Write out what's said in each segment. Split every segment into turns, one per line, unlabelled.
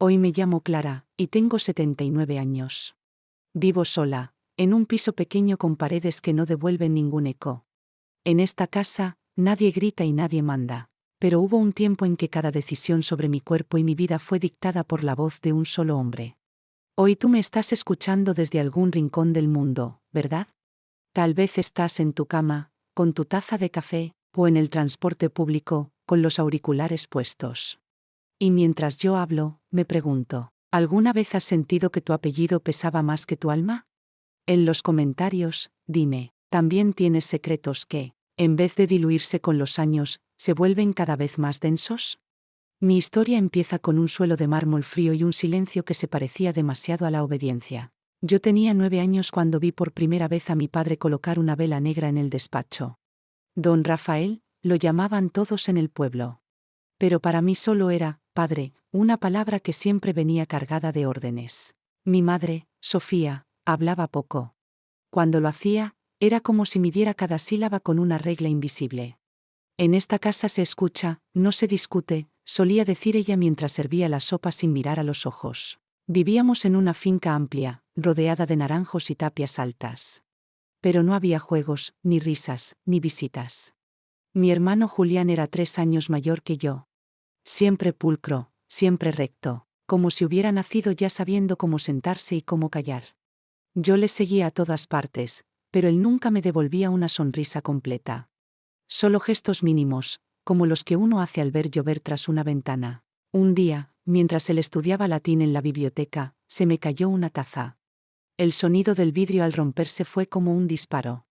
Hoy me llamo Clara, y tengo 79 años. Vivo sola, en un piso pequeño con paredes que no devuelven ningún eco. En esta casa, nadie grita y nadie manda. Pero hubo un tiempo en que cada decisión sobre mi cuerpo y mi vida fue dictada por la voz de un solo hombre. Hoy tú me estás escuchando desde algún rincón del mundo, ¿verdad? Tal vez estás en tu cama, con tu taza de café, o en el transporte público, con los auriculares puestos. Y mientras yo hablo, me pregunto, ¿alguna vez has sentido que tu apellido pesaba más que tu alma? En los comentarios, dime, ¿también tienes secretos que, en vez de diluirse con los años, se vuelven cada vez más densos? Mi historia empieza con un suelo de mármol frío y un silencio que se parecía demasiado a la obediencia. Yo tenía 9 años cuando vi por primera vez a mi padre colocar una vela negra en el despacho. Don Rafael, lo llamaban todos en el pueblo. Pero para mí solo era, padre, una palabra que siempre venía cargada de órdenes. Mi madre, Sofía, hablaba poco. Cuando lo hacía, era como si midiera cada sílaba con una regla invisible. En esta casa se escucha, no se discute, solía decir ella mientras servía la sopa sin mirar a los ojos. Vivíamos en una finca amplia, rodeada de naranjos y tapias altas. Pero no había juegos, ni risas, ni visitas. Mi hermano Julián era 3 años mayor que yo. Siempre pulcro, siempre recto, como si hubiera nacido ya sabiendo cómo sentarse y cómo callar. Yo le seguía a todas partes, pero él nunca me devolvía una sonrisa completa. Solo gestos mínimos, como los que uno hace al ver llover tras una ventana. Un día, mientras él estudiaba latín en la biblioteca, se me cayó una taza. El sonido del vidrio al romperse fue como un disparo.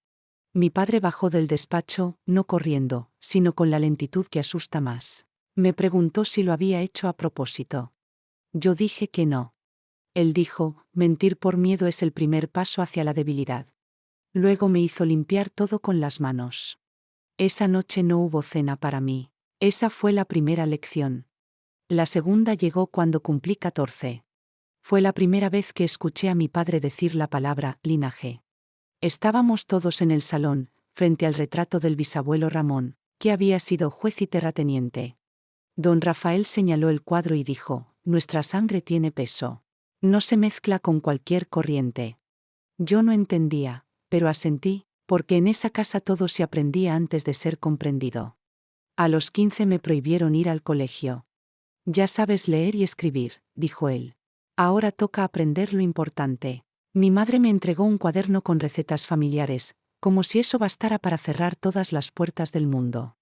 Mi padre bajó del despacho, no corriendo, sino con la lentitud que asusta más. Me preguntó si lo había hecho a propósito. Yo dije que no. Él dijo, mentir por miedo es el primer paso hacia la debilidad. Luego me hizo limpiar todo con las manos. Esa noche no hubo cena para mí. Esa fue la primera lección. La segunda llegó cuando cumplí 14. Fue la primera vez que escuché a mi padre decir la palabra linaje. Estábamos todos en el salón, frente al retrato del bisabuelo Ramón, que había sido juez y terrateniente. Don Rafael señaló el cuadro y dijo, nuestra sangre tiene peso. No se mezcla con cualquier corriente. Yo no entendía, pero asentí, porque en esa casa todo se aprendía antes de ser comprendido. A los 15 me prohibieron ir al colegio. Ya sabes leer y escribir, dijo él. Ahora toca aprender lo importante. Mi madre me entregó un cuaderno con recetas familiares, como si eso bastara para cerrar todas las puertas del mundo.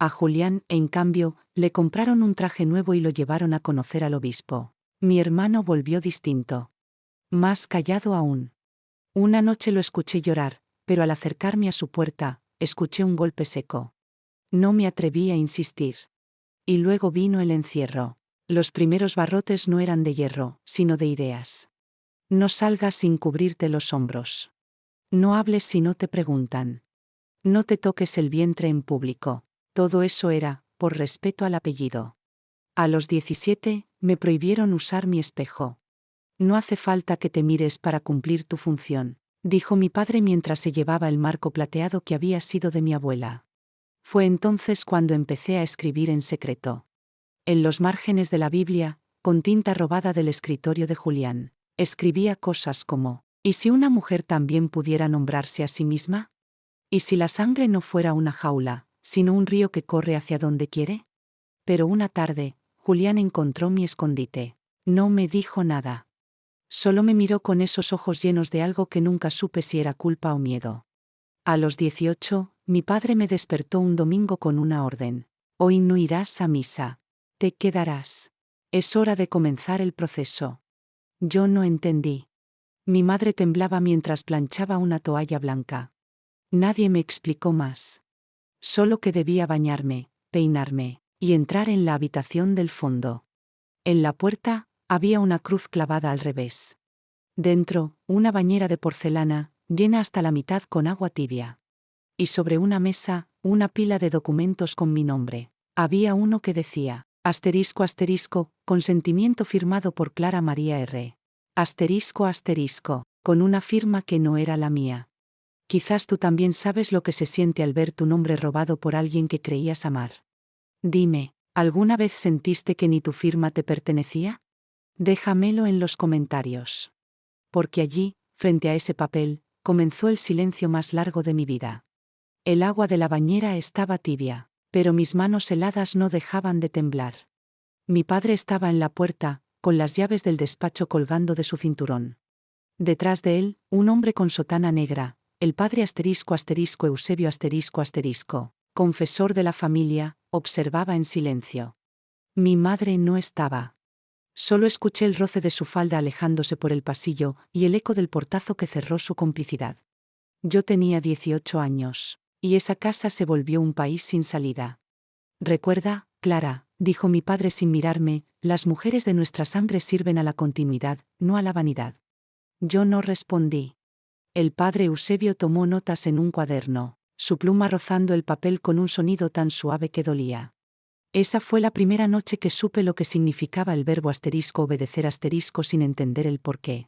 A Julián, en cambio, le compraron un traje nuevo y lo llevaron a conocer al obispo. Mi hermano volvió distinto. Más callado aún. Una noche lo escuché llorar, pero al acercarme a su puerta, escuché un golpe seco. No me atreví a insistir. Y luego vino el encierro. Los primeros barrotes no eran de hierro, sino de ideas. No salgas sin cubrirte los hombros. No hables si no te preguntan. No te toques el vientre en público. Todo eso era, por respeto al apellido. A los 17, me prohibieron usar mi espejo. No hace falta que te mires para cumplir tu función, dijo mi padre mientras se llevaba el marco plateado que había sido de mi abuela. Fue entonces cuando empecé a escribir en secreto. En los márgenes de la Biblia, con tinta robada del escritorio de Julián, escribía cosas como, ¿y si una mujer también pudiera nombrarse a sí misma? ¿Y si la sangre no fuera una jaula, sino un río que corre hacia donde quiere? Pero una tarde, Julián encontró mi escondite. No me dijo nada. Solo me miró con esos ojos llenos de algo que nunca supe si era culpa o miedo. A los 18, mi padre me despertó un domingo con una orden. Hoy no irás a misa. Te quedarás. Es hora de comenzar el proceso. Yo no entendí. Mi madre temblaba mientras planchaba una toalla blanca. Nadie me explicó más. Solo que debía bañarme, peinarme, y entrar en la habitación del fondo. En la puerta, había una cruz clavada al revés. Dentro, una bañera de porcelana, llena hasta la mitad con agua tibia. Y sobre una mesa, una pila de documentos con mi nombre. Había uno que decía, asterisco asterisco, consentimiento firmado por Clara María R. Asterisco asterisco, con una firma que no era la mía. Quizás tú también sabes lo que se siente al ver tu nombre robado por alguien que creías amar. Dime, ¿alguna vez sentiste que ni tu firma te pertenecía? Déjamelo en los comentarios. Porque allí, frente a ese papel, comenzó el silencio más largo de mi vida. El agua de la bañera estaba tibia, pero mis manos heladas no dejaban de temblar. Mi padre estaba en la puerta, con las llaves del despacho colgando de su cinturón. Detrás de él, un hombre con sotana negra, el padre Eusebio confesor de la familia, observaba en silencio. Mi madre no estaba. Solo escuché el roce de su falda alejándose por el pasillo y el eco del portazo que cerró su complicidad. Yo tenía 18 años, y esa casa se volvió un país sin salida. Recuerda, Clara, dijo mi padre sin mirarme, las mujeres de nuestra sangre sirven a la continuidad, no a la vanidad. Yo no respondí. El padre Eusebio tomó notas en un cuaderno, su pluma rozando el papel con un sonido tan suave que dolía. Esa fue la primera noche que supe lo que significaba el verbo obedecer sin entender el porqué.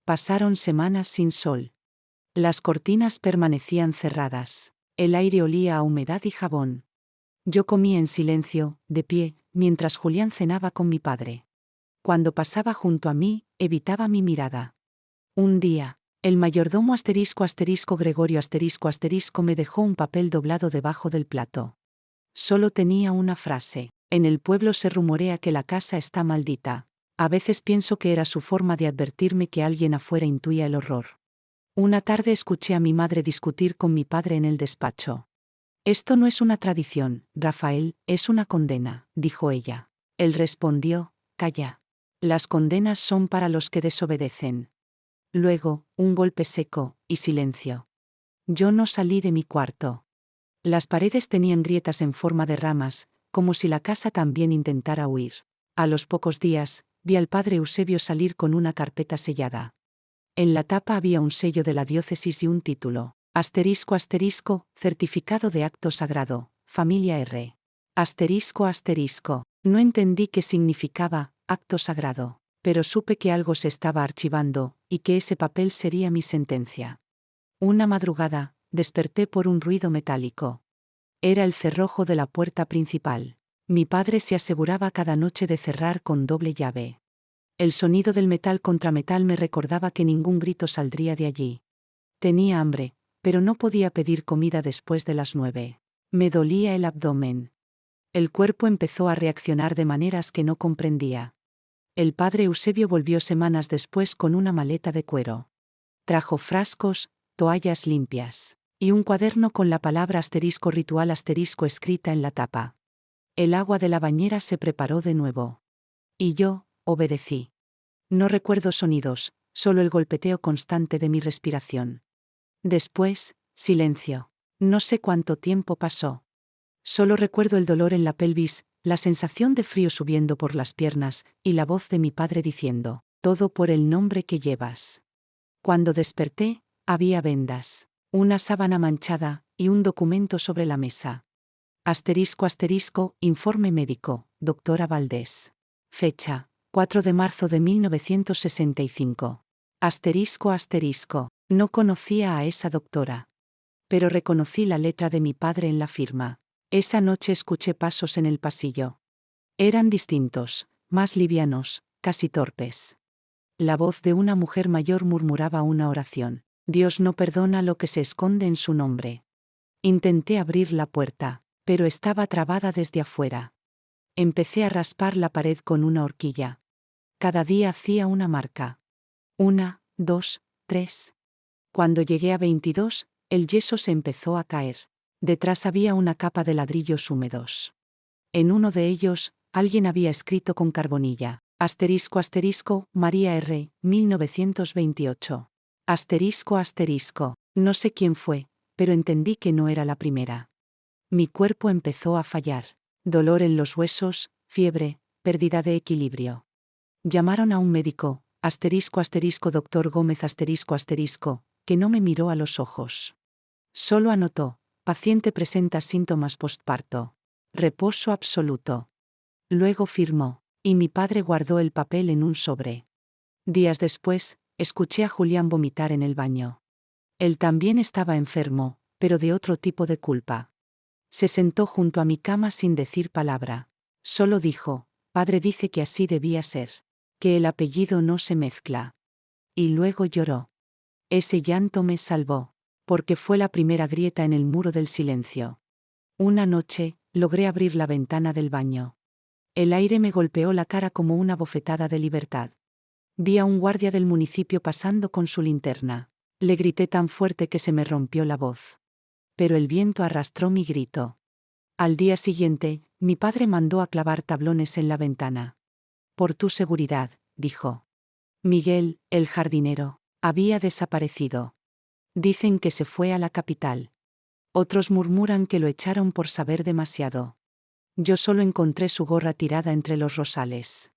Pasaron semanas sin sol. Las cortinas permanecían cerradas. El aire olía a humedad y jabón. Yo comía en silencio, de pie, mientras Julián cenaba con mi padre. Cuando pasaba junto a mí, evitaba mi mirada. Un día, el mayordomo Gregorio me dejó un papel doblado debajo del plato. Solo tenía una frase. En el pueblo se rumorea que la casa está maldita. A veces pienso que era su forma de advertirme que alguien afuera intuía el horror. Una tarde escuché a mi madre discutir con mi padre en el despacho. Esto no es una tradición, Rafael, es una condena, dijo ella. Él respondió, calla. Las condenas son para los que desobedecen. Luego, un golpe seco, y silencio. Yo no salí de mi cuarto. Las paredes tenían grietas en forma de ramas, como si la casa también intentara huir. A los pocos días, vi al padre Eusebio salir con una carpeta sellada. En la tapa había un sello de la diócesis y un título. Certificado de acto sagrado, familia R. No entendí qué significaba, acto sagrado, pero supe que algo se estaba archivando, y que ese papel sería mi sentencia. Una madrugada, desperté por un ruido metálico. Era el cerrojo de la puerta principal. Mi padre se aseguraba cada noche de cerrar con doble llave. El sonido del metal contra metal me recordaba que ningún grito saldría de allí. Tenía hambre, pero no podía pedir comida después de las 9. Me dolía el abdomen. El cuerpo empezó a reaccionar de maneras que no comprendía. El padre Eusebio volvió semanas después con una maleta de cuero. Trajo frascos, toallas limpias, y un cuaderno con la palabra ritual escrita en la tapa. El agua de la bañera se preparó de nuevo. Y yo, obedecí. No recuerdo sonidos, solo el golpeteo constante de mi respiración. Después, silencio. No sé cuánto tiempo pasó. Solo recuerdo el dolor en la pelvis, la sensación de frío subiendo por las piernas, y la voz de mi padre diciendo, todo por el nombre que llevas. Cuando desperté, había vendas, una sábana manchada, y un documento sobre la mesa. Informe médico, doctora Valdés. Fecha, 4 de marzo de 1965. No conocía a esa doctora. Pero reconocí la letra de mi padre en la firma. Esa noche escuché pasos en el pasillo. Eran distintos, más livianos, casi torpes. La voz de una mujer mayor murmuraba una oración. Dios no perdona lo que se esconde en su nombre. Intenté abrir la puerta, pero estaba trabada desde afuera. Empecé a raspar la pared con una horquilla. Cada día hacía una marca. 1, 2, 3. Cuando llegué a 22, el yeso se empezó a caer. Detrás había una capa de ladrillos húmedos. En uno de ellos, alguien había escrito con carbonilla. María R. 1928. No sé quién fue, pero entendí que no era la primera. Mi cuerpo empezó a fallar. Dolor en los huesos, fiebre, pérdida de equilibrio. Llamaron a un médico, doctor Gómez que no me miró a los ojos. Solo anotó, paciente presenta síntomas postparto. Reposo absoluto. Luego firmó, y mi padre guardó el papel en un sobre. Días después, escuché a Julián vomitar en el baño. Él también estaba enfermo, pero de otro tipo de culpa. Se sentó junto a mi cama sin decir palabra. Solo dijo, padre dice que así debía ser. que el apellido no se mezcla. Y luego lloró. Ese llanto me salvó, porque fue la primera grieta en el muro del silencio. Una noche, logré abrir la ventana del baño. El aire me golpeó la cara como una bofetada de libertad. Vi a un guardia del municipio pasando con su linterna. Le grité tan fuerte que se me rompió la voz. Pero el viento arrastró mi grito. Al día siguiente, mi padre mandó a clavar tablones en la ventana. Por tu seguridad, dijo. Miguel, el jardinero, había desaparecido. Dicen que se fue a la capital. Otros murmuran que lo echaron por saber demasiado. Yo solo encontré su gorra tirada entre los rosales.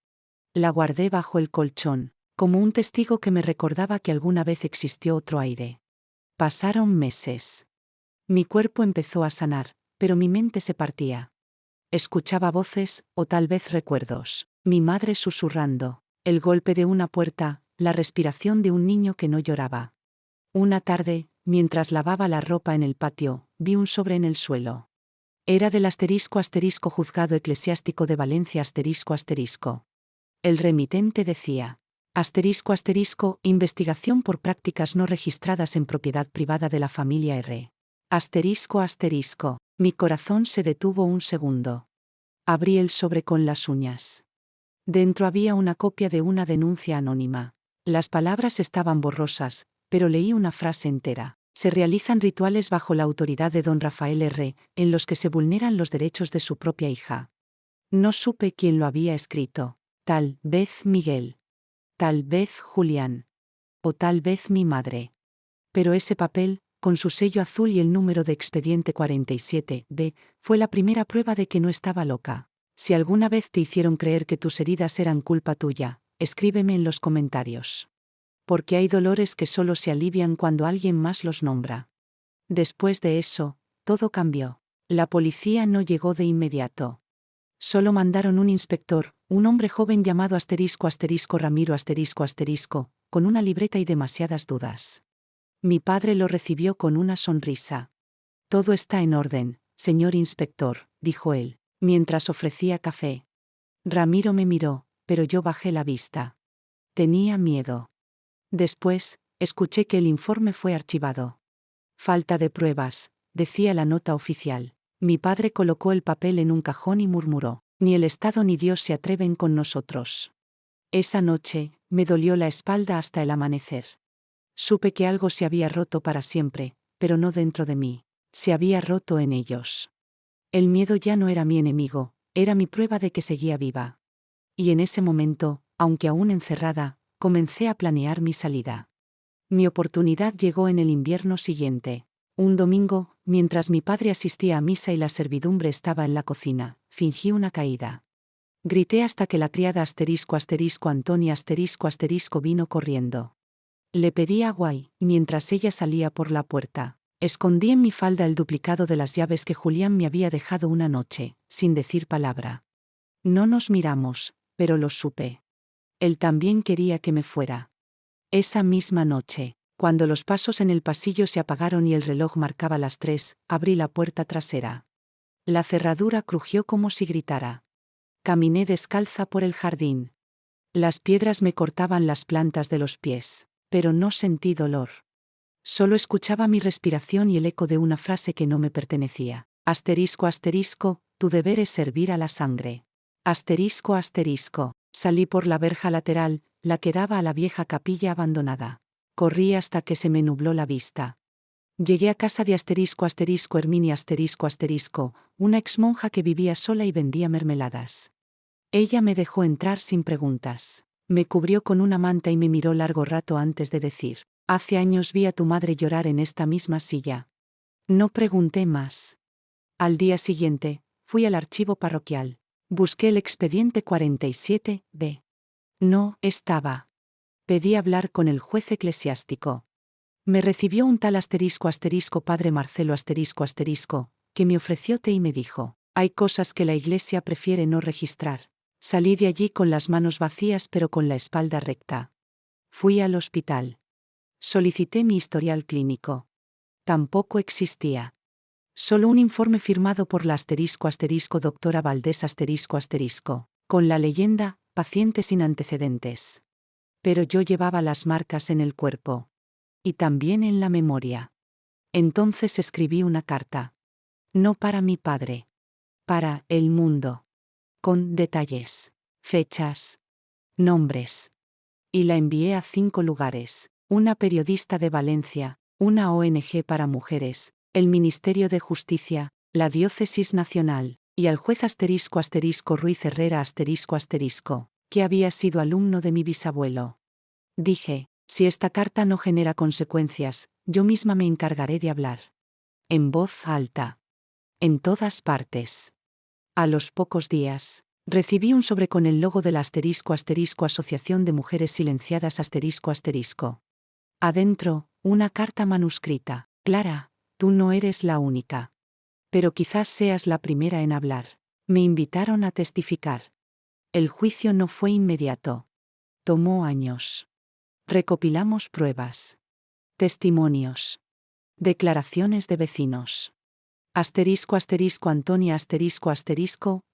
La guardé bajo el colchón, como un testigo que me recordaba que alguna vez existió otro aire. Pasaron meses. Mi cuerpo empezó a sanar, pero mi mente se partía. Escuchaba voces, o tal vez recuerdos. Mi madre susurrando, el golpe de una puerta, la respiración de un niño que no lloraba. Una tarde, mientras lavaba la ropa en el patio, vi un sobre en el suelo. Era del ** Juzgado Eclesiástico de Valencia **. El remitente decía: **, investigación por prácticas no registradas en propiedad privada de la familia R. **. Mi corazón se detuvo un segundo. Abrí el sobre con las uñas. Dentro había una copia de una denuncia anónima. Las palabras estaban borrosas, pero leí una frase entera. Se realizan rituales bajo la autoridad de don Rafael R., en los que se vulneran los derechos de su propia hija. No supe quién lo había escrito. Tal vez Miguel. Tal vez Julián. O tal vez mi madre. Pero ese papel, con su sello azul y el número de expediente 47B, fue la primera prueba de que no estaba loca. Si alguna vez te hicieron creer que tus heridas eran culpa tuya, escríbeme en los comentarios. Porque hay dolores que solo se alivian cuando alguien más los nombra. Después de eso, todo cambió. La policía no llegó de inmediato. Solo mandaron un inspector, un hombre joven llamado **Ramiro **, con una libreta y demasiadas dudas. Mi padre lo recibió con una sonrisa. Todo está en orden, señor inspector, dijo él, mientras ofrecía café. Ramiro me miró, pero yo bajé la vista. Tenía miedo. Después, escuché que el informe fue archivado. Falta de pruebas, decía la nota oficial. Mi padre colocó el papel en un cajón y murmuró: ni el Estado ni Dios se atreven con nosotros. Esa noche, me dolió la espalda hasta el amanecer. Supe que algo se había roto para siempre, pero no dentro de mí. Se había roto en ellos. El miedo ya no era mi enemigo, era mi prueba de que seguía viva. Y en ese momento, aunque aún encerrada, comencé a planear mi salida. Mi oportunidad llegó en el invierno siguiente. Un domingo, mientras mi padre asistía a misa y la servidumbre estaba en la cocina, fingí una caída. Grité hasta que la criada Antonia vino corriendo. Le pedí agua y, mientras ella salía por la puerta, escondí en mi falda el duplicado de las llaves que Julián me había dejado una noche, sin decir palabra. No nos miramos, pero lo supe. Él también quería que me fuera. Esa misma noche, cuando los pasos en el pasillo se apagaron y el reloj marcaba las 3, abrí la puerta trasera. La cerradura crujió como si gritara. Caminé descalza por el jardín. Las piedras me cortaban las plantas de los pies, pero no sentí dolor. Solo escuchaba mi respiración y el eco de una frase que no me pertenecía. Tu deber es servir a la sangre. Salí por la verja lateral, la que daba a la vieja capilla abandonada. Corrí hasta que se me nubló la vista. Llegué a casa de Herminia una exmonja que vivía sola y vendía mermeladas. Ella me dejó entrar sin preguntas. Me cubrió con una manta y me miró largo rato antes de decir: hace años vi a tu madre llorar en esta misma silla. No pregunté más. Al día siguiente, fui al archivo parroquial. Busqué el expediente 47B. No estaba. Pedí hablar con el juez eclesiástico. Me recibió un tal padre Marcelo que me ofreció té y me dijo: hay cosas que la Iglesia prefiere no registrar. Salí de allí con las manos vacías pero con la espalda recta. Fui al hospital. Solicité mi historial clínico. Tampoco existía. Solo un informe firmado por la doctora Valdés con la leyenda: paciente sin antecedentes. Pero yo llevaba las marcas en el cuerpo. Y también en la memoria. Entonces escribí una carta. No para mi padre. Para el mundo. Con detalles, fechas, nombres. Y la envié a 5 lugares. Una periodista de Valencia, una ONG para mujeres, el Ministerio de Justicia, la Diócesis Nacional, y al juez Ruiz Herrera que había sido alumno de mi bisabuelo. Dije, si esta carta no genera consecuencias, yo misma me encargaré de hablar. En voz alta. En todas partes. A los pocos días, recibí un sobre con el logo de la Asociación de Mujeres Silenciadas ***. Adentro, una carta manuscrita. Clara, tú no eres la única. Pero quizás seas la primera en hablar. Me invitaron a testificar. El juicio no fue inmediato. Tomó años. Recopilamos pruebas. Testimonios. Declaraciones de vecinos. Antonia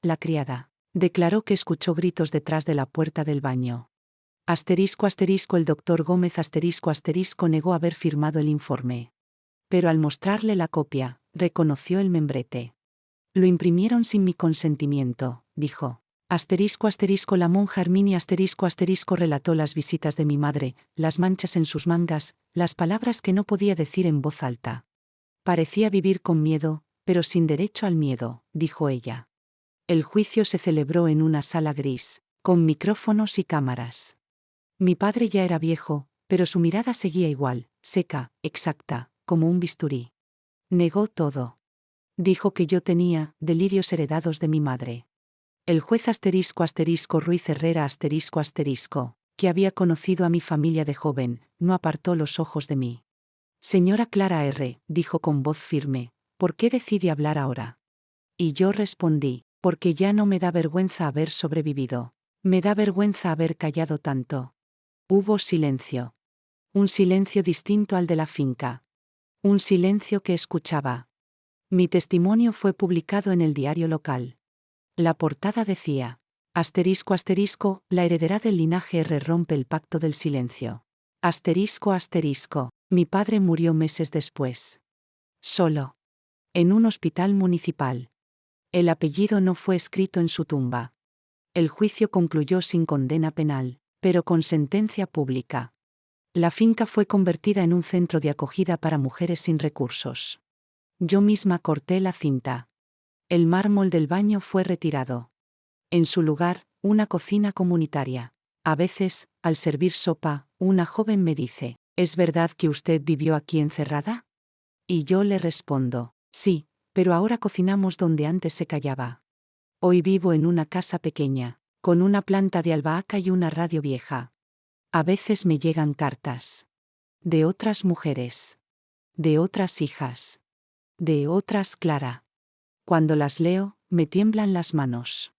la criada. Declaró que escuchó gritos detrás de la puerta del baño. El doctor Gómez negó haber firmado el informe. Pero al mostrarle la copia, reconoció el membrete. Lo imprimieron sin mi consentimiento, dijo. La monja Herminia relató las visitas de mi madre, las manchas en sus mangas, las palabras que no podía decir en voz alta. Parecía vivir con miedo, pero sin derecho al miedo, dijo ella. El juicio se celebró en una sala gris, con micrófonos y cámaras. Mi padre ya era viejo, pero su mirada seguía igual, seca, exacta, como un bisturí. Negó todo. Dijo que yo tenía delirios heredados de mi madre. El juez Ruiz Herrera que había conocido a mi familia de joven, no apartó los ojos de mí. Señora Clara R., dijo con voz firme, ¿por qué decide hablar ahora? Y yo respondí, porque ya no me da vergüenza haber sobrevivido. Me da vergüenza haber callado tanto. Hubo silencio. Un silencio distinto al de la finca. Un silencio que escuchaba. Mi testimonio fue publicado en el diario local. La portada decía, la heredera del linaje R rompe el pacto del silencio. Mi padre murió meses después. Solo. En un hospital municipal. El apellido no fue escrito en su tumba. El juicio concluyó sin condena penal, pero con sentencia pública. La finca fue convertida en un centro de acogida para mujeres sin recursos. Yo misma corté la cinta. El mármol del baño fue retirado. En su lugar, una cocina comunitaria. A veces, al servir sopa, una joven me dice, ¿es verdad que usted vivió aquí encerrada? Y yo le respondo, sí, pero ahora cocinamos donde antes se callaba. Hoy vivo en una casa pequeña, con una planta de albahaca y una radio vieja. A veces me llegan cartas. De otras mujeres. De otras hijas. De otras Clara. Cuando las leo, me tiemblan las manos.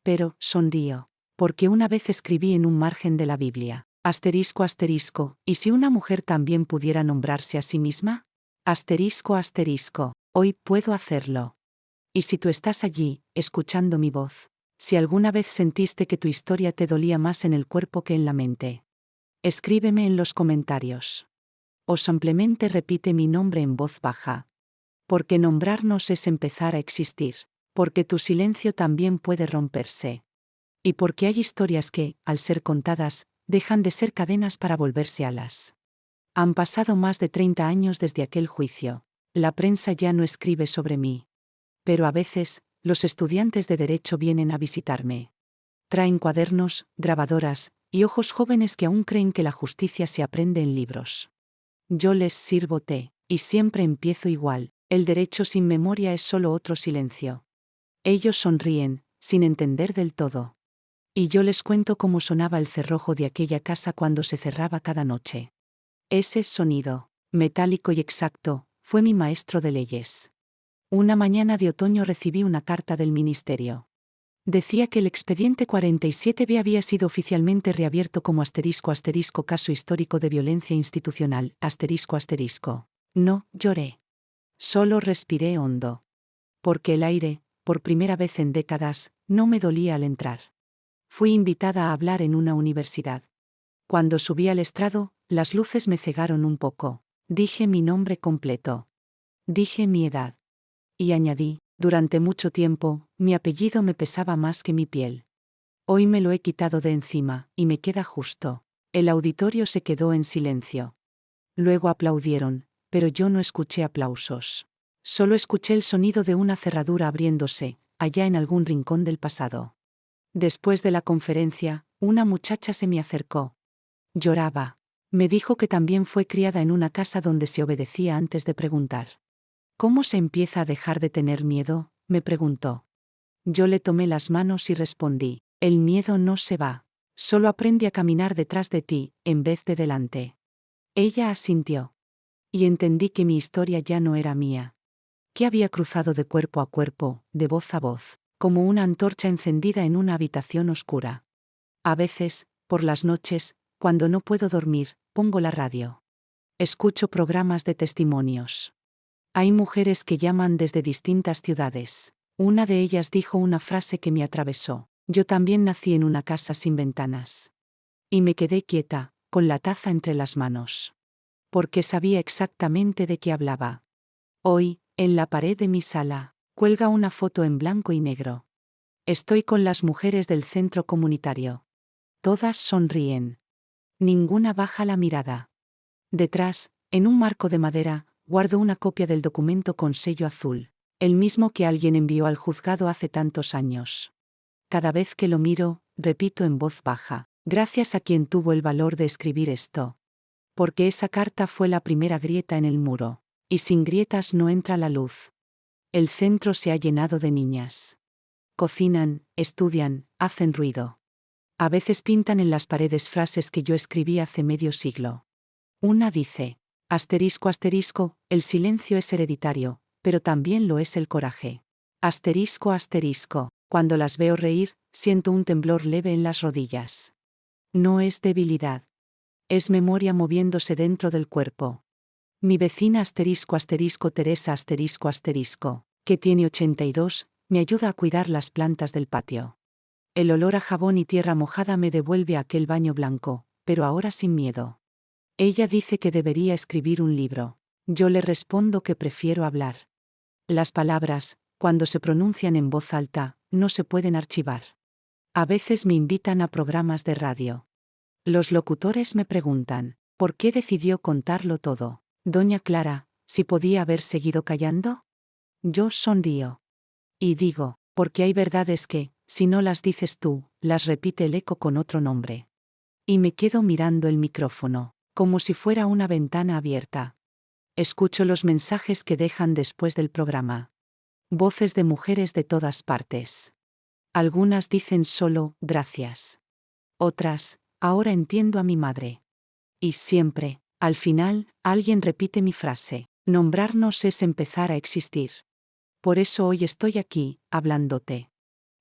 Pero, sonrío, porque una vez escribí en un margen de la Biblia, ¿y si una mujer también pudiera nombrarse a sí misma? Hoy puedo hacerlo. Y si tú estás allí, escuchando mi voz, si alguna vez sentiste que tu historia te dolía más en el cuerpo que en la mente, escríbeme en los comentarios. O simplemente repite mi nombre en voz baja. Porque nombrarnos es empezar a existir. Porque tu silencio también puede romperse. Y porque hay historias que, al ser contadas, dejan de ser cadenas para volverse alas. Han pasado más de 30 años desde aquel juicio. La prensa ya no escribe sobre mí. Pero a veces, los estudiantes de derecho vienen a visitarme. Traen cuadernos, grabadoras, y ojos jóvenes que aún creen que la justicia se aprende en libros. Yo les sirvo té, y siempre empiezo igual, el derecho sin memoria es solo otro silencio. Ellos sonríen, sin entender del todo. Y yo les cuento cómo sonaba el cerrojo de aquella casa cuando se cerraba cada noche. Ese sonido, metálico y exacto, fue mi maestro de leyes. Una mañana de otoño recibí una carta del ministerio. Decía que el expediente 47B había sido oficialmente reabierto como caso histórico de violencia institucional, No, lloré. Solo respiré hondo. Porque el aire, por primera vez en décadas, no me dolía al entrar. Fui invitada a hablar en una universidad. Cuando subí al estrado, las luces me cegaron un poco. Dije mi nombre completo. Dije mi edad. Y añadí, durante mucho tiempo, mi apellido me pesaba más que mi piel. Hoy me lo he quitado de encima, y me queda justo. El auditorio se quedó en silencio. Luego aplaudieron, pero yo no escuché aplausos. Solo escuché el sonido de una cerradura abriéndose, allá en algún rincón del pasado. Después de la conferencia, una muchacha se me acercó. Lloraba. Me dijo que también fue criada en una casa donde se obedecía antes de preguntar. ¿Cómo se empieza a dejar de tener miedo?, me preguntó. Yo le tomé las manos y respondí, el miedo no se va. Solo aprende a caminar detrás de ti, en vez de delante. Ella asintió. Y entendí que mi historia ya no era mía. Que había cruzado de cuerpo a cuerpo, de voz a voz, como una antorcha encendida en una habitación oscura. A veces, por las noches, cuando no puedo dormir, pongo la radio. Escucho programas de testimonios. Hay mujeres que llaman desde distintas ciudades. Una de ellas dijo una frase que me atravesó. Yo también nací en una casa sin ventanas. Y me quedé quieta, con la taza entre las manos. Porque sabía exactamente de qué hablaba. Hoy, en la pared de mi sala, cuelga una foto en blanco y negro. Estoy con las mujeres del centro comunitario. Todas sonríen. Ninguna baja la mirada. Detrás, en un marco de madera, guardo una copia del documento con sello azul, el mismo que alguien envió al juzgado hace tantos años. Cada vez que lo miro, repito en voz baja, gracias a quien tuvo el valor de escribir esto. Porque esa carta fue la primera grieta en el muro, y sin grietas no entra la luz. El centro se ha llenado de niñas. Cocinan, estudian, hacen ruido. A veces pintan en las paredes frases que yo escribí hace medio siglo. Una dice, asterisco asterisco, el silencio es hereditario, pero también lo es el coraje. Asterisco asterisco, cuando las veo reír, siento un temblor leve en las rodillas. No es debilidad. Es memoria moviéndose dentro del cuerpo. Mi vecina asterisco asterisco Teresa asterisco, que tiene 82, me ayuda a cuidar las plantas del patio. El olor a jabón y tierra mojada me devuelve a aquel baño blanco, pero ahora sin miedo. Ella dice que debería escribir un libro. Yo le respondo que prefiero hablar. Las palabras, cuando se pronuncian en voz alta, no se pueden archivar. A veces me invitan a programas de radio. Los locutores me preguntan, ¿por qué decidió contarlo todo? Doña Clara, ¿si podía haber seguido callando? Yo sonrío. Y digo, porque hay verdades que, si no las dices tú, las repite el eco con otro nombre. Y me quedo mirando el micrófono, como si fuera una ventana abierta. Escucho los mensajes que dejan después del programa. Voces de mujeres de todas partes. Algunas dicen solo, gracias. Otras, ahora entiendo a mi madre. Y siempre, al final, alguien repite mi frase, nombrarnos es empezar a existir. Por eso hoy estoy aquí, hablándote.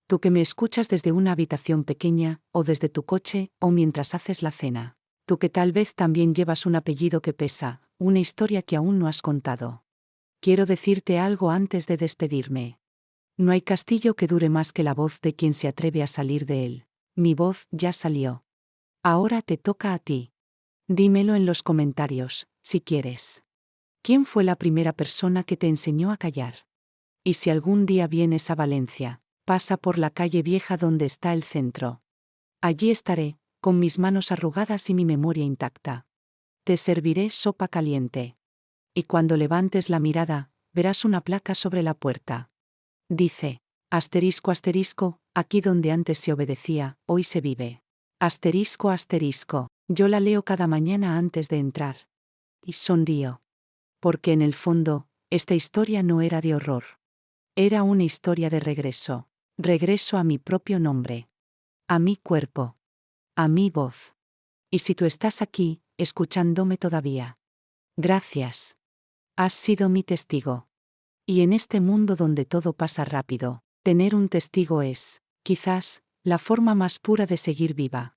Tú que me escuchas desde una habitación pequeña, o desde tu coche, o mientras haces la cena. Tú que tal vez también llevas un apellido que pesa, una historia que aún no has contado. Quiero decirte algo antes de despedirme. No hay castillo que dure más que la voz de quien se atreve a salir de él. Mi voz ya salió. Ahora te toca a ti. Dímelo en los comentarios, si quieres. ¿Quién fue la primera persona que te enseñó a callar? Y si algún día vienes a Valencia, pasa por la calle vieja donde está el centro. Allí estaré, con mis manos arrugadas y mi memoria intacta. Te serviré sopa caliente. Y cuando levantes la mirada, verás una placa sobre la puerta. Dice, asterisco asterisco, aquí donde antes se obedecía, hoy se vive. Asterisco asterisco, yo la leo cada mañana antes de entrar. Y sonrío. Porque en el fondo, esta historia no era de horror. Era una historia de regreso. Regreso a mi propio nombre. A mi cuerpo. A mi voz. Y si tú estás aquí, escuchándome todavía. Gracias. Has sido mi testigo. Y en este mundo donde todo pasa rápido, tener un testigo es, quizás, la forma más pura de seguir viva.